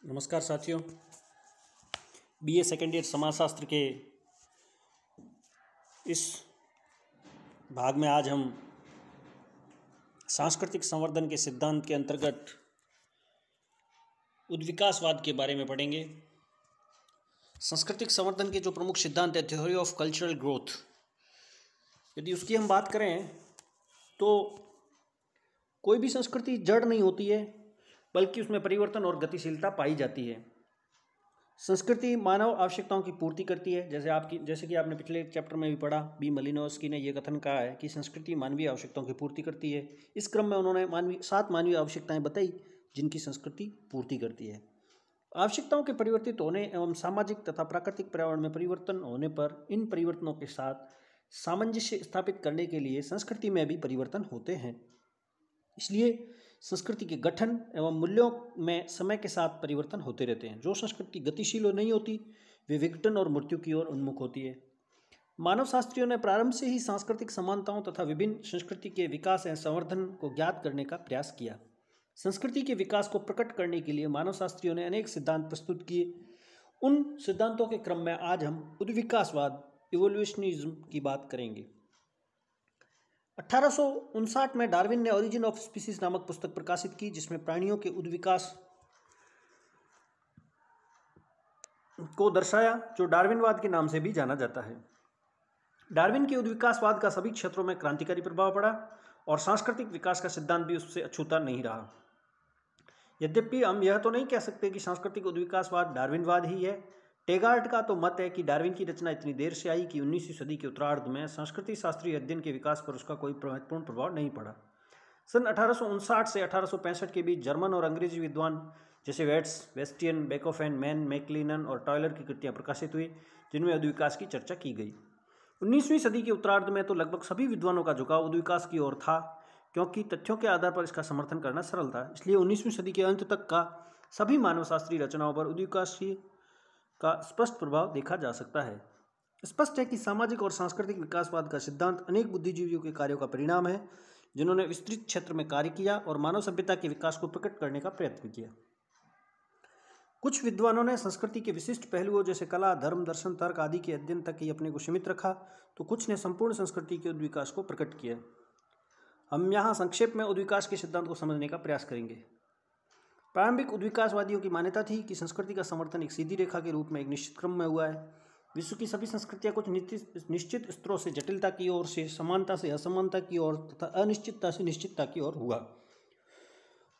नमस्कार साथियों। BA second year समाजशास्त्र के इस भाग में आज हम सांस्कृतिक संवर्धन के सिद्धांत के अंतर्गत उद्विकासवाद के बारे में पढ़ेंगे। सांस्कृतिक संवर्धन के जो प्रमुख सिद्धांत है, थ्योरी ऑफ कल्चरल ग्रोथ, यदि उसकी हम बात करें तो कोई भी संस्कृति जड़ नहीं होती है, बल्कि उसमें परिवर्तन और गतिशीलता पाई जाती है। संस्कृति मानव आवश्यकताओं की पूर्ति करती है। जैसे कि आपने पिछले चैप्टर में भी पढ़ा, बी मलिनोव्स्की ने यह कथन कहा है कि संस्कृति मानवीय आवश्यकताओं की पूर्ति करती है। इस क्रम में उन्होंने 7 मानवीय आवश्यकताएं बताई जिनकी संस्कृति पूर्ति करती है। आवश्यकताओं के परिवर्तित होने एवं सामाजिक तथा प्राकृतिक पर्यावरण में परिवर्तन होने पर इन परिवर्तनों के साथ सामंजस्य स्थापित करने के लिए संस्कृति में भी परिवर्तन होते हैं। इसलिए संस्कृति के गठन एवं मूल्यों में समय के साथ परिवर्तन होते रहते हैं। जो संस्कृति गतिशील नहीं होती वे विघटन और मृत्यु की ओर उन्मुख होती है। मानव शास्त्रियों ने प्रारंभ से ही सांस्कृतिक समानताओं तथा विभिन्न संस्कृति के विकास एवं संवर्धन को ज्ञात करने का प्रयास किया। संस्कृति के विकास को प्रकट करने के लिए मानव शास्त्रियों ने अनेक सिद्धांत प्रस्तुत किए। उन सिद्धांतों के क्रम में आज हम उद्विकासवाद, इवोल्यूशनिज्म की बात करेंगे। 1859 में डार्विन ने ओरिजिन ऑफ स्पीसीज नामक पुस्तक प्रकाशित की, जिसमें प्राणियों के उद्विकास को दर्शाया, जो डार्विनवाद के नाम से भी जाना जाता है। डार्विन के उद्विकासवाद का सभी क्षेत्रों में क्रांतिकारी प्रभाव पड़ा और सांस्कृतिक विकास का सिद्धांत भी उससे अछूता नहीं रहा। यद्यपि हम यह तो नहीं कह सकते कि सांस्कृतिक उद्विकासवाद डार्विनवाद ही है। टेगार्ट का तो मत है कि डार्विन की रचना इतनी देर से आई कि 19वीं सदी के उत्तरार्ध में संस्कृति शास्त्रीय अध्ययन के विकास पर उसका कोई महत्वपूर्ण प्रभाव नहीं पड़ा। सन 1859 से 1865 के बीच जर्मन और अंग्रेजी विद्वान जैसे वेट्स, वेस्टियन, बेकोफेन, मैन, मैकलिनन और टॉयलर की कृतियां प्रकाशित हुई, जिनमें उद्विकास की चर्चा की गई। 19वीं सदी के उत्तरार्ध में तो लगभग सभी विद्वानों का झुकाव उद्विकास की ओर था, क्योंकि तथ्यों के आधार पर इसका समर्थन करना सरल था। इसलिए 19वीं सदी के अंत तक का सभी मानवशास्त्रीय रचनाओं पर उद्विकास का स्पष्ट प्रभाव देखा जा सकता है। स्पष्ट है कि सामाजिक और सांस्कृतिक विकासवाद का सिद्धांत अनेक बुद्धिजीवियों के कार्यों का परिणाम है, जिन्होंने विस्तृत क्षेत्र में कार्य किया और मानव सभ्यता के विकास को प्रकट करने का प्रयत्न किया। कुछ विद्वानों ने संस्कृति के विशिष्ट पहलुओं जैसे कला, धर्म, दर्शन, तर्क आदि के अध्ययन तक ही अपने को सीमित रखा, तो कुछ ने संपूर्ण संस्कृति के उद्विकास को प्रकट किया। हम यहाँ संक्षेप में उद्विकास के सिद्धांत को समझने का प्रयास करेंगे। प्रारंभिक उद्विकासवादियों की मान्यता थी कि संस्कृति का समर्थन एक सीधी रेखा के रूप में एक निश्चित क्रम में हुआ है। विश्व की सभी संस्कृतियां कुछ निश्चित स्तरों से जटिलता की ओर से समानता से असमानता की ओर तथा अनिश्चितता से निश्चितता की ओर हुआ।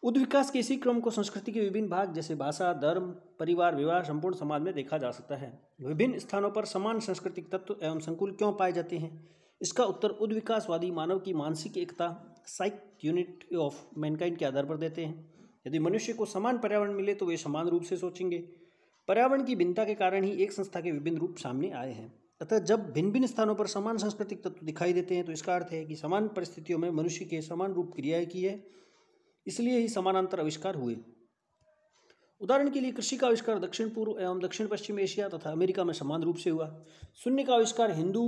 उद्विकास के इसी क्रम को संस्कृति के विभिन्न भाग जैसे भाषा, धर्म, परिवार, विवाह, संपूर्ण समाज में देखा जा सकता है। विभिन्न स्थानों पर समान सांस्कृतिक तत्व एवं संकुल क्यों पाए जाते हैं? इसका उत्तर उद्विकासवादी मानव की मानसिक एकता, साइक यूनिटी ऑफ मैनकाइंड के आधार पर देते हैं। यदि मनुष्य को समान पर्यावरण मिले तो वे समान रूप से सोचेंगे। पर्यावरण की भिन्नता के कारण ही एक संस्था के विभिन्न रूप सामने आए हैं। अतः जब भिन्न भिन्न स्थानों पर समान सांस्कृतिक तत्व दिखाई देते हैं तो इसका अर्थ है कि समान परिस्थितियों में मनुष्य के समान रूप क्रियाएं की है, इसलिए ही समानांतर आविष्कार हुए। उदाहरण के लिए कृषि का आविष्कार दक्षिण पूर्व एवं दक्षिण पश्चिम एशिया तथा अमेरिका में समान रूप से हुआ। शून्य का आविष्कार हिंदू,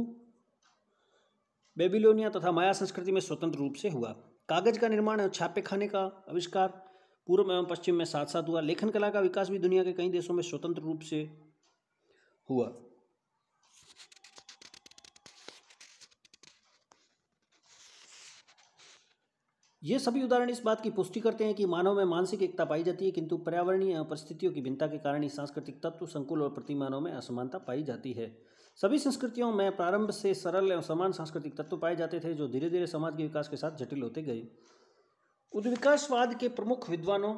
बेबीलोनिया तथा माया संस्कृति में स्वतंत्र रूप से हुआ। कागज का निर्माण एवं छापे खाने का आविष्कार पूर्व एवं पश्चिम में साथ साथ हुआ। लेखन कला का विकास भी दुनिया के कई देशों में स्वतंत्र रूप से हुआ। ये सभी उदाहरण इस बात की पुष्टि करते हैं कि मानव में मानसिक एकता पाई जाती है, किंतु पर्यावरणीय एवं परिस्थितियों की भिन्नता के कारण ही सांस्कृतिक तत्व, संकुल और प्रतिमानों में असमानता पाई जाती है। सभी संस्कृतियों में प्रारंभ से सरल एवं समान सांस्कृतिक तत्व पाए जाते थे, जो धीरे धीरे समाज के विकास के साथ जटिल होते गए। उद्विकासवाद के प्रमुख विद्वानों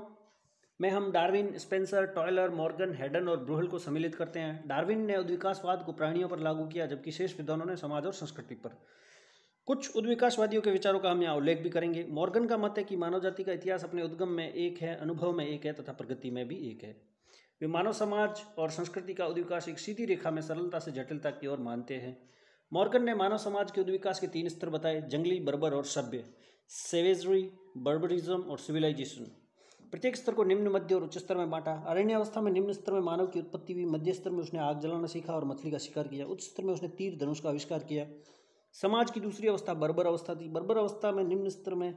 में हम डार्विन, स्पेंसर, टॉयलर, मॉर्गन, हेडन और ब्रूहल को सम्मिलित करते हैं। डार्विन ने उद्विकासवाद को प्राणियों पर लागू किया, जबकि शेष विद्वानों ने समाज और संस्कृति पर। कुछ उद्विकासवादियों के विचारों का हम यहाँ उल्लेख भी करेंगे। मॉर्गन का मत है कि मानव जाति का इतिहास अपने उद्गम में एक है, अनुभव में एक है तथा प्रगति में भी एक है। वे मानव समाज और संस्कृति का उद्विकास एक सीधी रेखा में सरलता से जटिलता की ओर मानते हैं। मॉर्गन ने मानव समाज के उद्विकास के 3 स्तर बताए: जंगली, बर्बर और सभ्य, सेवेजरी, बर्बरिज्म और सिविलाइजेशन। प्रत्येक स्तर को निम्न, मध्य और उच्च स्तर में बांटा। अरण्य अवस्था में निम्न स्तर में मानव की उत्पत्ति हुई। मध्य स्तर में उसने आग जलाना सीखा और मछली का शिकार किया। उच्च स्तर में उसने तीर धनुष का आविष्कार किया। समाज की दूसरी अवस्था बर्बर अवस्था थी। बर्बर अवस्था में निम्न स्तर में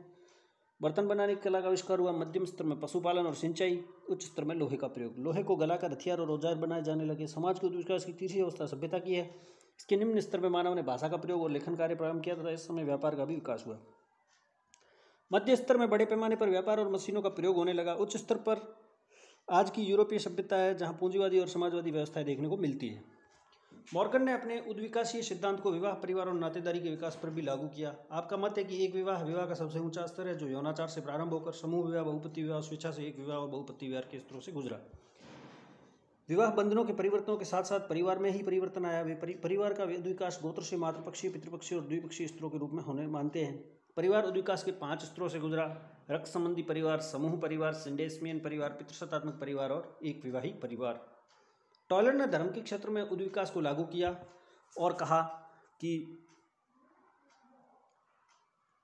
बर्तन बनाने की कला का आविष्कार हुआ। मध्यम स्तर में पशुपालन और सिंचाई, उच्च स्तर में लोहे का प्रयोग। लोहे को गलाकर हथियार और औजार बनाए जाने लगे। समाज के विकास की तीसरी अवस्था सभ्यता की है। इसके निम्न स्तर में मानव ने भाषा का प्रयोग और लेखन कार्य प्रारंभ किया तथा इस समय व्यापार का भी विकास हुआ। मध्य स्तर में बड़े पैमाने पर व्यापार और मशीनों का प्रयोग होने लगा। उच्च स्तर पर आज की यूरोपीय सभ्यता है, जहाँ पूंजीवादी और समाजवादी व्यवस्थाएं देखने को मिलती है। मॉर्गन ने अपने उद्विकासीय सिद्धांत को विवाह, परिवार और नातेदारी के विकास पर भी लागू किया। आपका मत है कि एक विवाह विवाह का सबसे ऊंचा स्तर है, जो यौनाचार से प्रारंभ होकर समूह विवाह, बहुपति विवाह, स्वेच्छा से एक विवाह और बहुपति विवाह के स्तरों से गुजरा। विवाह बंधनों के परिवर्तनों के साथ साथ परिवार में ही परिवर्तन आया। वे परिवार का उद्विकास गोत्र से मातृपक्षीय, पितृपक्षीय और द्विपक्षीय स्तरों के रूप में होने मानते हैं। परिवार उद्विकास के 5 स्तरों से गुजरा: रक्त संबंधी परिवार, समूह परिवार, सिंडेस्मियन परिवार, पितृसत्तात्मक परिवार और एक विवाही परिवार। टॉयलर ने धर्म के क्षेत्र में उद्विकास को लागू किया और कहा कि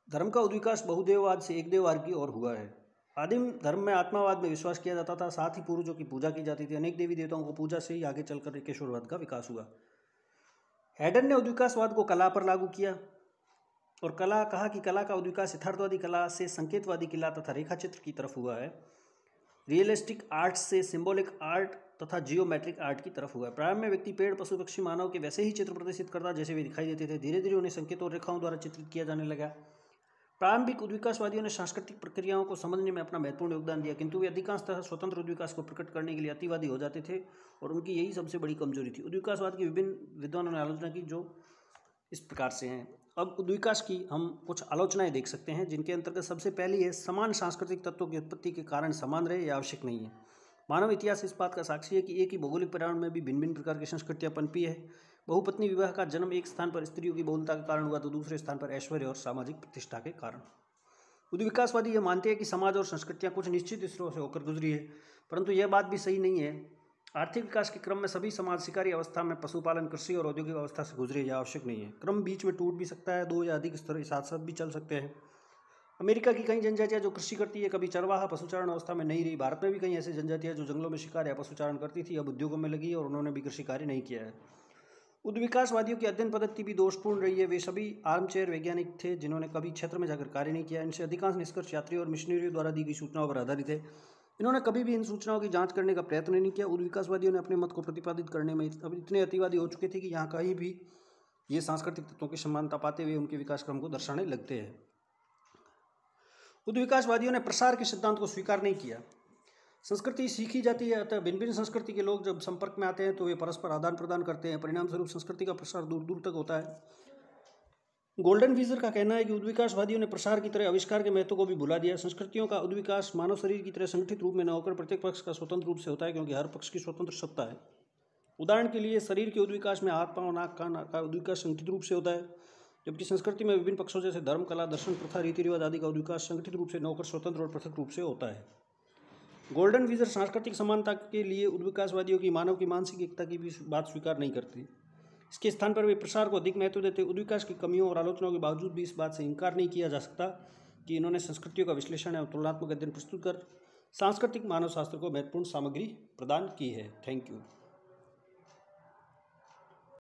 धर्म का उद्विकास बहुदेववाद से एक देववाद की ओर हुआ है। आदिम धर्म में आत्मावाद में विश्वास किया जाता था, साथ ही पूर्वजों की पूजा की जाती थी। अनेक देवी देवताओं को पूजा से ही आगे चलकर केशववाद का विकास हुआ। हैडन ने उद्विकासवाद को कला पर लागू किया और कहा कि कला का उद्विकास यथार्थवादी कला से संकेतवादी कला तथा रेखाचित्र की तरफ हुआ है। रियलिस्टिक आर्ट से सिंबॉलिक आर्ट तथा जियोमेट्रिक आर्ट की तरफ हुआ है। प्रारंभ में व्यक्ति, पेड़, पशु, पक्षी, मानव के वैसे ही चित्र प्रदर्शित करता जैसे वे दिखाई देते थे। धीरे धीरे उन्हें संकेतों और रेखाओं द्वारा चित्रित किया जाने लगा। प्रारंभिक उद्विकासवादियों ने सांस्कृतिक प्रक्रियाओं को समझने में अपना महत्वपूर्ण योगदान दिया, किंतु वे अधिकांशतः स्वतंत्र उद्विकास को प्रकट करने के लिए अतिवादी हो जाते थे और उनकी यही सबसे बड़ी कमजोरी थी। उद्विकासवाद की विभिन्न विद्वानों ने आलोचना की, जो इस प्रकार से हैं। अब उद्विकास की हम कुछ आलोचनाएं देख सकते हैं, जिनके अंतर्गत सबसे पहली है: समान सांस्कृतिक तत्वों की उत्पत्ति के कारण समान रहे यह आवश्यक नहीं है। मानव इतिहास इस बात का साक्षी है कि एक ही भौगोलिक पर्यावरण में भी भिन्न भिन्न प्रकार की संस्कृतियां पनपी है। बहुपत्नी विवाह का जन्म एक स्थान पर स्त्रियों की बहुलता के कारण हुआ तो दूसरे स्थान पर ऐश्वर्य और सामाजिक प्रतिष्ठा के कारण। उद्विकासवादी यह मानते हैं कि समाज और संस्कृतियां कुछ निश्चित स्तरों से होकर गुजरी है, परंतु यह बात भी सही नहीं है। आर्थिक विकास के क्रम में सभी समाज शिकारी अवस्था में पशुपालन, कृषि और औद्योगिक अवस्था से गुजरे, यह आवश्यक नहीं है। क्रम बीच में टूट भी सकता है, 2 या अधिक स्तर साथ साथ भी चल सकते हैं। अमेरिका की कई जनजातियां जो कृषि करती है कभी चरवाहा पशुचारण अवस्था में नहीं रही। भारत में भी कई ऐसी जनजातियां जो जंगलों में शिकार या पशुचारण करती थी, अब उद्योगों में लगी और उन्होंने भी कृषि कार्य नहीं किया है। उद्विकासवादियों की अध्ययन पद्धति भी दोषपूर्ण रही है। वे सभी आर्मचेयर वैज्ञानिक थे जिन्होंने कभी क्षेत्र में जाकर कार्य नहीं किया। इनसे अधिकांश निष्कर्ष यात्रियों और मिशनरियों द्वारा दी गई सूचनाओं पर आधारित है। इन्होंने कभी भी इन सूचनाओं की जांच करने का प्रयत्न नहीं किया। उद्विकासवादियों ने अपने मत को प्रतिपादित करने में अब इतने अतिवादी हो चुके थे कि यहाँ कहीं भी ये सांस्कृतिक तत्वों की समानता पाते हुए उनके विकास क्रम को दर्शाने लगते हैं। उद्विकासवादियों ने प्रसार के सिद्धांत को स्वीकार नहीं किया। संस्कृति सीखी जाती है, अतः भिन्न भिन्न संस्कृति के लोग जब संपर्क में आते हैं तो वे परस्पर आदान प्रदान करते हैं। परिणाम स्वरूप संस्कृति का प्रसार दूर दूर तक होता है। गोल्डन वीजर का कहना है कि उद्विकासवादियों ने प्रसार की तरह आविष्कार के महत्व को भी भुला दिया। संस्कृतियों का उद्विकास मानव शरीर की तरह संगठित रूप में न होकर प्रत्येक पक्ष का स्वतंत्र रूप से होता है, क्योंकि हर पक्ष की स्वतंत्र सत्ता है। उदाहरण के लिए शरीर के उद्विकास में हाथ, पांव, नाक, कान का उद्विकास संगठित रूप से होता है, जबकि संस्कृति में विभिन्न पक्षों जैसे धर्म, कला, दर्शन, प्रथा, रीति रिवाज आदि का उद्विकास संगठित रूप से न होकर स्वतंत्र और पृथक रूप से होता है। गोल्डन वीजर सांस्कृतिक समानता के लिए उद्विकासवादियों की मानव की मानसिक एकता की भी बात स्वीकार नहीं करते। इसके स्थान पर वे प्रसार को अधिक महत्व देते। उद्विकास की कमियों और आलोचनाओं के बावजूद भी इस बात से इनकार नहीं किया जा सकता कि इन्होंने संस्कृतियों का विश्लेषण एवं तुलनात्मक अध्ययन प्रस्तुत कर सांस्कृतिक मानव शास्त्र को महत्वपूर्ण सामग्री प्रदान की है। Thank you.